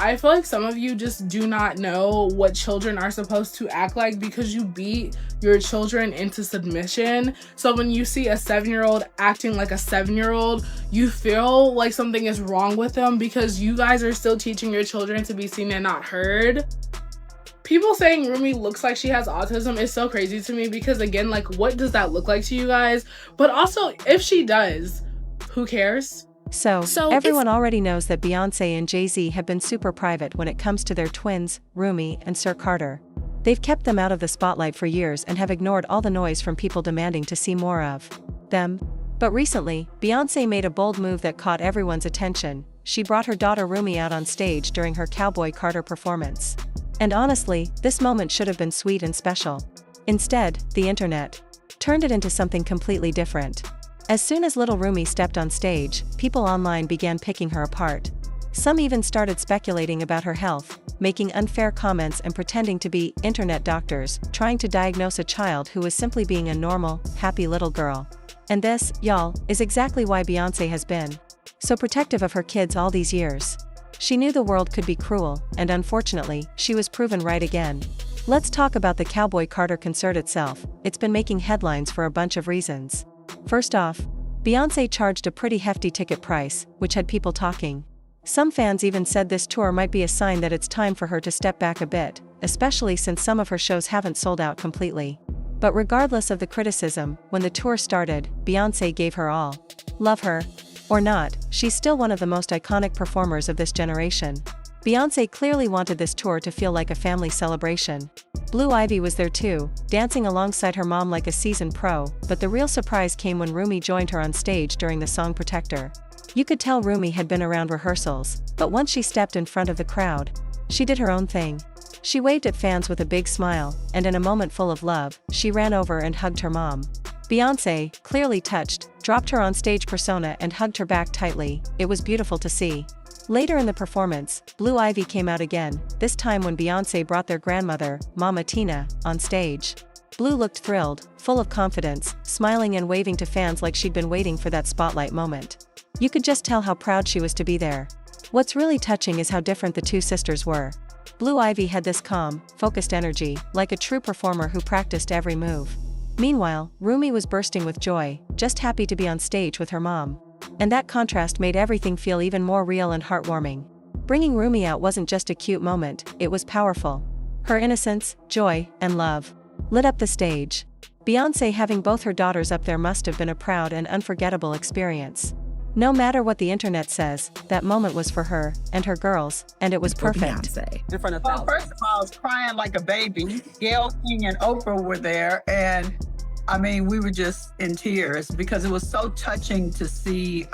I feel like some of you just do not know what children are supposed to act like because you beat your children into submission. So when you see a 7-year-old acting like a 7-year-old, you feel like something is wrong with them because you guys are still teaching your children to be seen and not heard. People saying Rumi looks like she has autism is so crazy to me because, again, like, what does that look like to you guys? But also, if she does, who cares? So everyone already knows that Beyoncé and Jay-Z have been super private when it comes to their twins, Rumi and Sir Carter. They've kept them out of the spotlight for years and have ignored all the noise from people demanding to see more of them. But recently, Beyoncé made a bold move that caught everyone's attention. She brought her daughter Rumi out on stage during her Cowboy Carter performance. And honestly, this moment should have been sweet and special. Instead, the internet turned it into something completely different. As soon as little Rumi stepped on stage, people online began picking her apart. Some even started speculating about her health, making unfair comments and pretending to be internet doctors, trying to diagnose a child who was simply being a normal, happy little girl. And this, y'all, is exactly why Beyoncé has been so protective of her kids all these years. She knew the world could be cruel, and unfortunately, she was proven right again. Let's talk about the Cowboy Carter concert itself. It's been making headlines for a bunch of reasons. First off, Beyoncé charged a pretty hefty ticket price, which had people talking. Some fans even said this tour might be a sign that it's time for her to step back a bit, especially since some of her shows haven't sold out completely. But regardless of the criticism, when the tour started, Beyoncé gave her all. Love her or not, she's still one of the most iconic performers of this generation. Beyoncé clearly wanted this tour to feel like a family celebration. Blue Ivy was there too, dancing alongside her mom like a seasoned pro, but the real surprise came when Rumi joined her on stage during the song Protector. You could tell Rumi had been around rehearsals, but once she stepped in front of the crowd, she did her own thing. She waved at fans with a big smile, and in a moment full of love, she ran over and hugged her mom. Beyoncé, clearly touched, dropped her on-stage persona and hugged her back tightly. It was beautiful to see. Later in the performance, Blue Ivy came out again, this time when Beyoncé brought their grandmother, Mama Tina, on stage. Blue looked thrilled, full of confidence, smiling and waving to fans like she'd been waiting for that spotlight moment. You could just tell how proud she was to be there. What's really touching is how different the two sisters were. Blue Ivy had this calm, focused energy, like a true performer who practiced every move. Meanwhile, Rumi was bursting with joy, just happy to be on stage with her mom. And that contrast made everything feel even more real and heartwarming. Bringing Rumi out wasn't just a cute moment, it was powerful. Her innocence, joy, and love lit up the stage. Beyoncé having both her daughters up there must have been a proud and unforgettable experience. No matter what the internet says, that moment was for her and her girls, and it was perfect. Well, first of all, I was crying like a baby. Gayle King and Oprah were there, and I mean, we were just in tears because it was so touching to see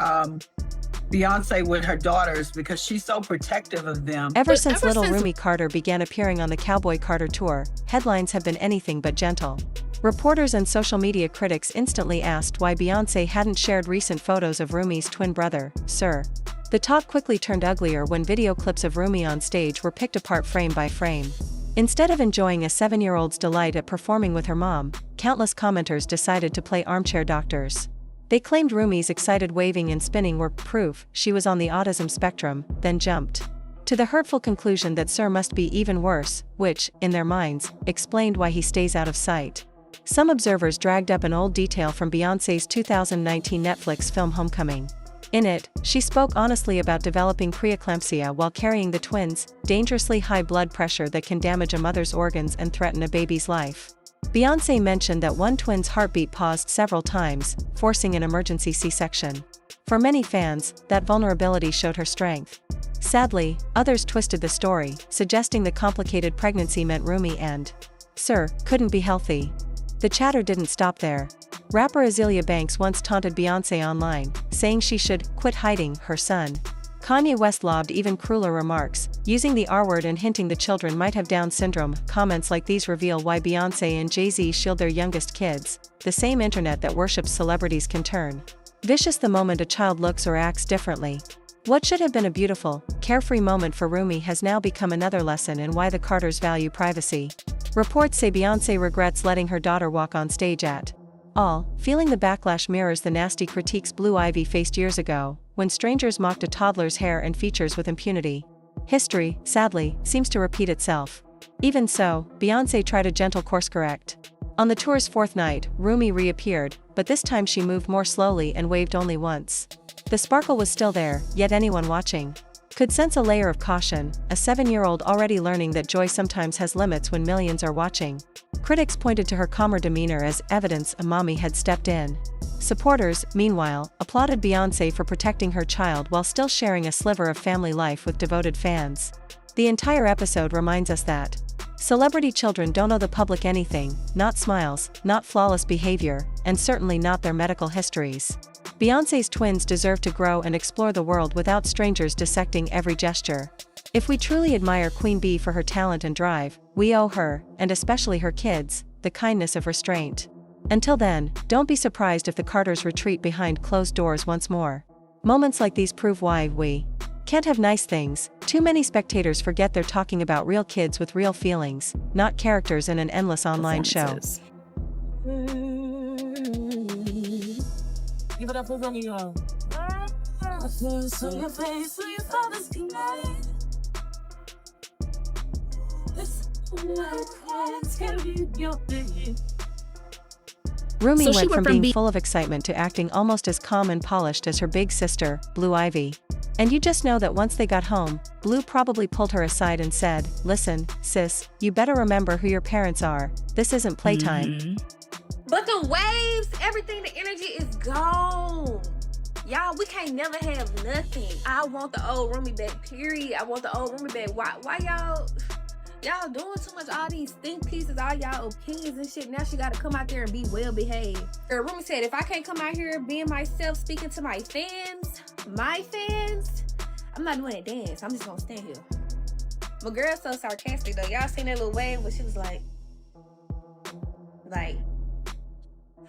Beyoncé with her daughters because she's so protective of them. Ever since Rumi Carter began appearing on the Cowboy Carter tour, headlines have been anything but gentle. Reporters and social media critics instantly asked why Beyoncé hadn't shared recent photos of Rumi's twin brother, Sir. The talk quickly turned uglier when video clips of Rumi on stage were picked apart frame by frame. Instead of enjoying a 7-year-old's delight at performing with her mom, countless commenters decided to play armchair doctors. They claimed Rumi's excited waving and spinning were proof she was on the autism spectrum, then jumped to the hurtful conclusion that Sir must be even worse, which, in their minds, explained why he stays out of sight. Some observers dragged up an old detail from Beyoncé's 2019 Netflix film Homecoming. In it, she spoke honestly about developing preeclampsia while carrying the twins, dangerously high blood pressure that can damage a mother's organs and threaten a baby's life. Beyoncé mentioned that one twin's heartbeat paused several times, forcing an emergency C-section. For many fans, that vulnerability showed her strength. Sadly, others twisted the story, suggesting the complicated pregnancy meant Rumi and Sir couldn't be healthy. The chatter didn't stop there. Rapper Azealia Banks once taunted Beyoncé online, saying she should quit hiding her son. Kanye West lobbed even crueler remarks, using the R-word and hinting the children might have Down syndrome. Comments like these reveal why Beyoncé and Jay-Z shield their youngest kids. The same internet that worships celebrities can turn vicious the moment a child looks or acts differently. What should have been a beautiful, carefree moment for Rumi has now become another lesson in why the Carters value privacy. Reports say Beyoncé regrets letting her daughter walk on stage at all, feeling the backlash mirrors the nasty critiques Blue Ivy faced years ago, when strangers mocked a toddler's hair and features with impunity. History, sadly, seems to repeat itself. Even so, Beyoncé tried a gentle course correct. On the tour's fourth night, Rumi reappeared, but this time she moved more slowly and waved only once. The sparkle was still there, yet anyone watching could sense a layer of caution, a 7-year-old already learning that joy sometimes has limits when millions are watching. Critics pointed to her calmer demeanor as evidence a mommy had stepped in. Supporters, meanwhile, applauded Beyoncé for protecting her child while still sharing a sliver of family life with devoted fans. The entire episode reminds us that celebrity children don't owe the public anything, not smiles, not flawless behavior, and certainly not their medical histories. Beyoncé's twins deserve to grow and explore the world without strangers dissecting every gesture. If we truly admire Queen Bee for her talent and drive, we owe her, and especially her kids, the kindness of restraint. Until then, don't be surprised if the Carters retreat behind closed doors once more. Moments like these prove why we can't have nice things. Too many spectators forget they're talking about real kids with real feelings, not characters in an endless online show. Give it up for Rumi, y'all. I feel so your face, so your father's tonight. This can be your thing. Rumi went from being full of excitement to acting almost as calm and polished as her big sister, Blue Ivy. And you just know that once they got home, Blue probably pulled her aside and said, "Listen, sis, you better remember who your parents are. This isn't playtime." But the waves, everything, the energy is gone. Y'all, we can't never have nothing. I want the old Rumi back, period. I want the old Rumi back. Why y'all doing too much, all these think pieces, all y'all opinions and shit. Now she gotta come out there and be well behaved. Rumi said, if I can't come out here being myself, speaking to my fans, I'm not doing a dance. I'm just gonna stand here. My girl's so sarcastic though. Y'all seen that little wave where she was like,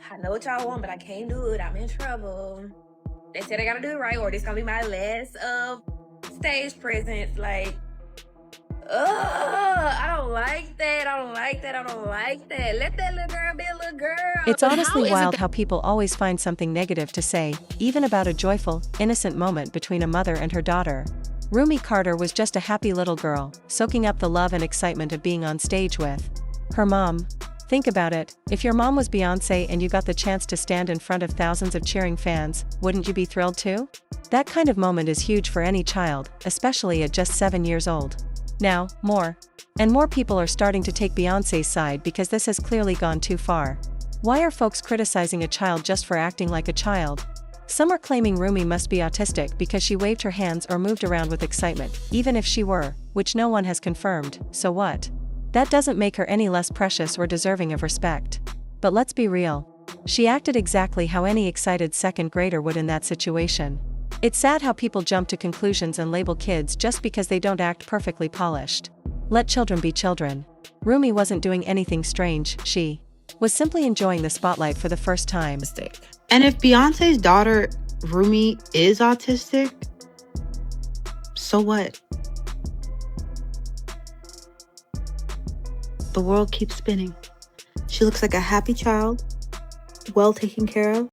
I know what y'all want, but I can't do it. I'm in trouble. They said I gotta do it right, or this gonna be my last stage presence. I don't like that. Let that little girl be a little girl. It's honestly wild how people always find something negative to say, even about a joyful, innocent moment between a mother and her daughter. Rumi Carter was just a happy little girl, soaking up the love and excitement of being on stage with her mom. Think about it, if your mom was Beyoncé and you got the chance to stand in front of thousands of cheering fans, wouldn't you be thrilled too? That kind of moment is huge for any child, especially at just 7 years old. Now, more and more people are starting to take Beyoncé's side because this has clearly gone too far. Why are folks criticizing a child just for acting like a child? Some are claiming Rumi must be autistic because she waved her hands or moved around with excitement, even if she were, which no one has confirmed, so what? That doesn't make her any less precious or deserving of respect. But let's be real. She acted exactly how any excited second grader would in that situation. It's sad how people jump to conclusions and label kids just because they don't act perfectly polished. Let children be children. Rumi wasn't doing anything strange, she was simply enjoying the spotlight for the first time. And if Beyoncé's daughter, Rumi, is autistic, so what? The world keeps spinning. She looks like a happy child, well taken care of,